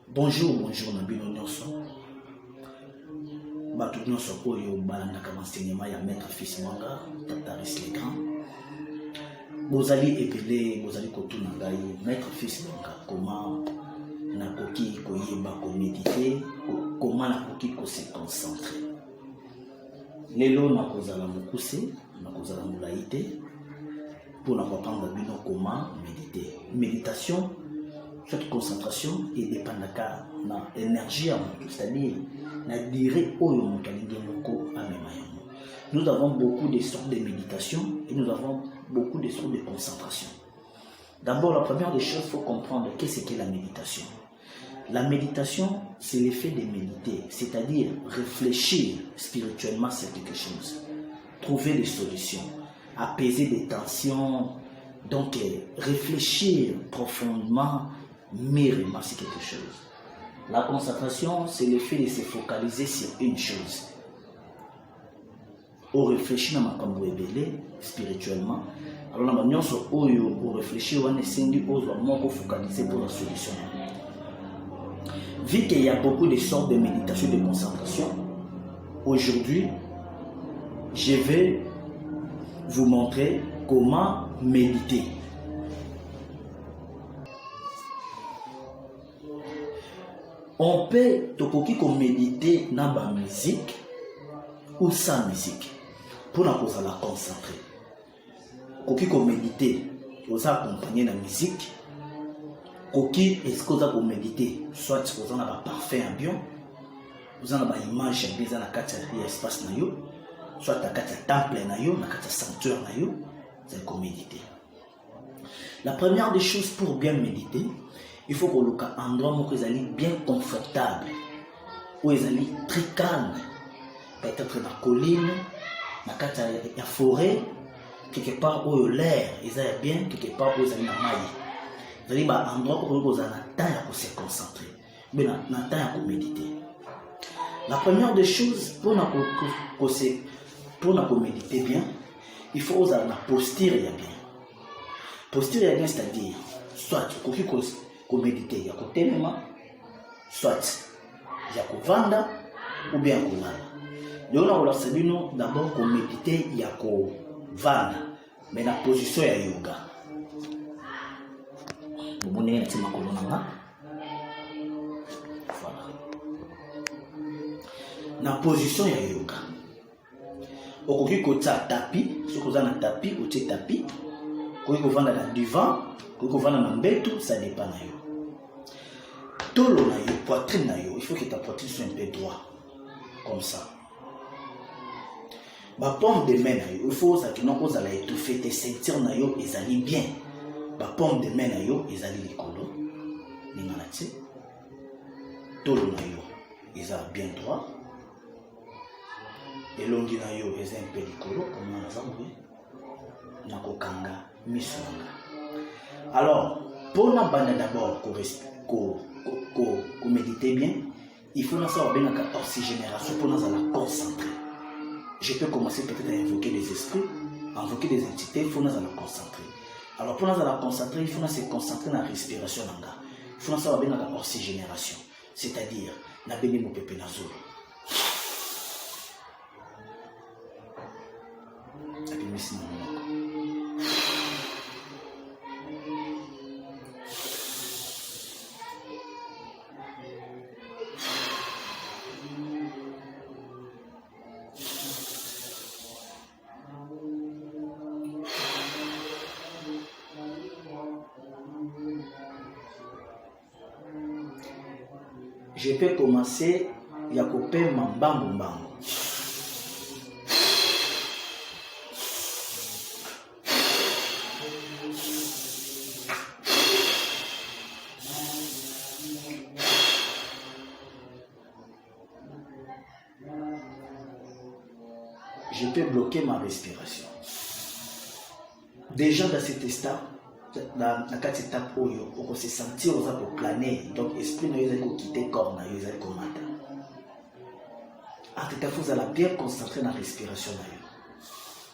Bonjour, Nabino Nyonso. Bato Nyonso Oyo Balandaka enseignement ya Maître Fils Mwanga, Tataris les Grands. Bozali epele, Bozali Kotuna Ngai, Maître Fils Mwanga, comment Nakoki Koyeba ko méditer, comment Nakoki ko se concentrer. Lelo Nakozala Mokuse, Nakozala Moulaïte, pour n'apprendre bino comment méditer. Méditation, cette concentration est dépendante de l'énergie à mon, c'est-à-dire la durée où nous avons beaucoup de sortes de méditation et nous avons beaucoup de sortes de concentration. D'abord, la première des choses, il faut comprendre qu'est-ce qu'est la méditation. La méditation, c'est l'effet de méditer, c'est-à-dire réfléchir spirituellement sur quelque chose, trouver des solutions, apaiser des tensions, donc réfléchir profondément, mûrement sur quelque chose. La concentration, c'est le fait de se focaliser sur une chose. On réfléchit dans ma cambouébélé spirituellement. Alors, on réfléchit, on essaie de focaliser pour la solution. Vu qu'il y a beaucoup de sortes de méditation et de concentration, aujourd'hui, je vais vous montrer comment méditer. On peut méditer dans la musique ou sans musique pour la concentrer. On peut méditer, vous accompagner la musique. Est-ce que vous avez méditer, soit vous avez un parfait ambiant, vous avez une image bien dans l'espace, soit dans le temple, dans le sanctuaire, vous allez méditer. La première des choses pour bien méditer, il faut que vous ayez un endroit où vous allez bien confortable, où vous allez très calme, peut-être dans la colline, dans la forêt, quelque part où l'air est bien, quelque part où vous allez dans la maille. Vous allez à un endroit où vous avez un temps pour se concentrer, mais un temps pour méditer. La première des choses pour méditer bien, il faut que vous ayez la posture bien. Posture bien, c'est-à-dire, soit vous méditer, il y a côté soit il y a vanda ou bien d'abord pour méditer, il y a vanda, mais la position est yoga. Voilà. La position est yoga. Au côté de tapis, si vous avez un tapis, vous avez un tapis. Quand vous avez un divan, quand vous avez un beto, ça dépend de vous. Tout le poitrine, il faut que ta poitrine soit un peu droite. Comme ça. La pomme de main, il faut que vous allez étouffer tes ceintures, ils allaient bien. La pomme de main, ils allaient les colos. Les maladies. Tout le ils allaient bien droit. Et l'ongi na yo est un peu likolo comme on a na kokanga misonga. Alors pour na banda d'abord ko méditer bien, il faut na savoir bien la oxygénation pour nous la concentrer. Je peux commencer peut-être à invoquer des esprits, à invoquer des entités, il faut nous la concentrer. Alors pour nous la concentrer, il faut se concentrer dans la respiration nanga. Il faut savoir bien la oxygénation, c'est-à-dire na beni mo pepe na zolo. Je peux commencer à couper mon bambou. Je peux bloquer ma respiration. Déjà dans cet état, dans la étape où on peut se sentir pour planer, donc l'esprit ne quitter le corps, il va commander. En tout cas, vous allez bien concentrer dans la respiration.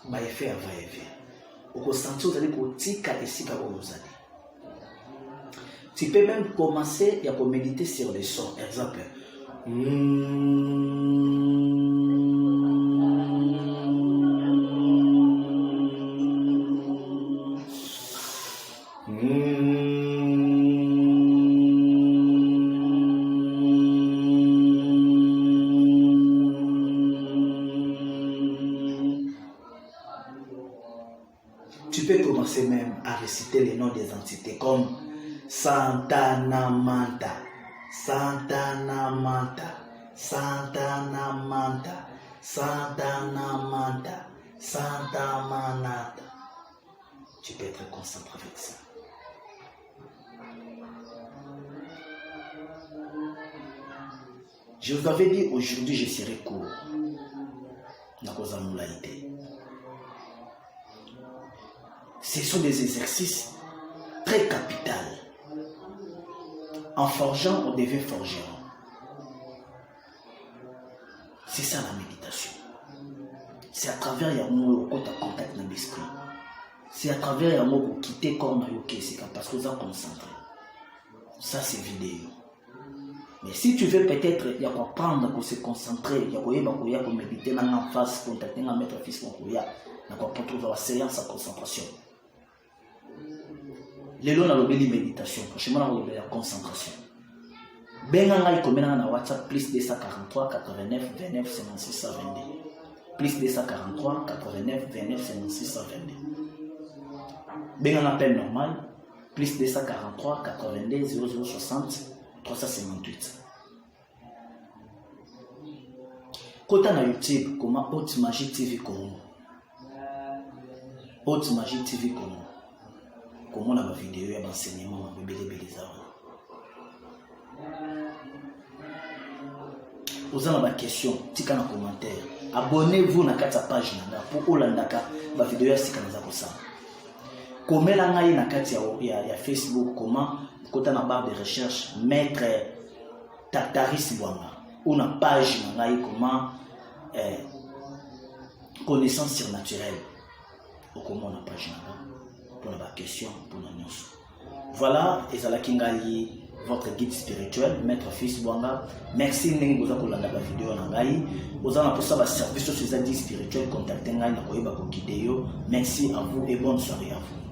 Vous allez faire va-et-vient. Vous allez sentir que vous allez tika ici où vous allez. Tu peux même commencer à méditer sur les sons. Exemple. Tu peux commencer même à réciter les noms des entités comme Santanamanta, Santanamanta, Santanamanta, Santanamanta, Santamanata. Tu peux être concentré avec ça. Je vous avais dit aujourd'hui je serai court. Ce sont des exercices très capitaux. En forgeant, on devient forgeron. C'est ça la méditation. C'est à travers l'amour que tu as contact dans l'esprit. C'est à travers l'amour que tu quittes comme parce que vous êtes concentré. Ça, c'est vidéo. Mais si tu veux peut-être, il y a quoi prendre pour se concentrer, il y a quoi pour méditer en face, contacter un maître fils, il y a quoi pour trouver la séance à concentration. Les lois dans méditation, franchement, on a la concentration. Ben on a combien na WhatsApp plus 243 89 29 56 22. Plus 243 89 29 56 22. Ben on appel normal plus 243 82 0060 358. Kota na YouTube comment Haute Magie TV Congo. Haute Magie TV Congo. Comment on a ma vidéo et l'enseignement vous avez des questions, tika na commentaire. Abonnez-vous à la page pour Olandaka, la vidéo est comme ça. Comment la ngai na kati ya Facebook, comment côté na barre de recherche maître Tataris Bwanga ou na page na ngai comment connaissance surnaturelle. Ou comment na page na pour la question pour la news. Voilà, Ezala Kingali, votre guide spirituel, Maître Fils Bwanga. Merci Nengi Boza pour la vidéo Nangai. Boza na posa ba service sur ces guides spirituels, contactez Ngai na koyeba ko guider yo. Merci à vous et bonne soirée à vous.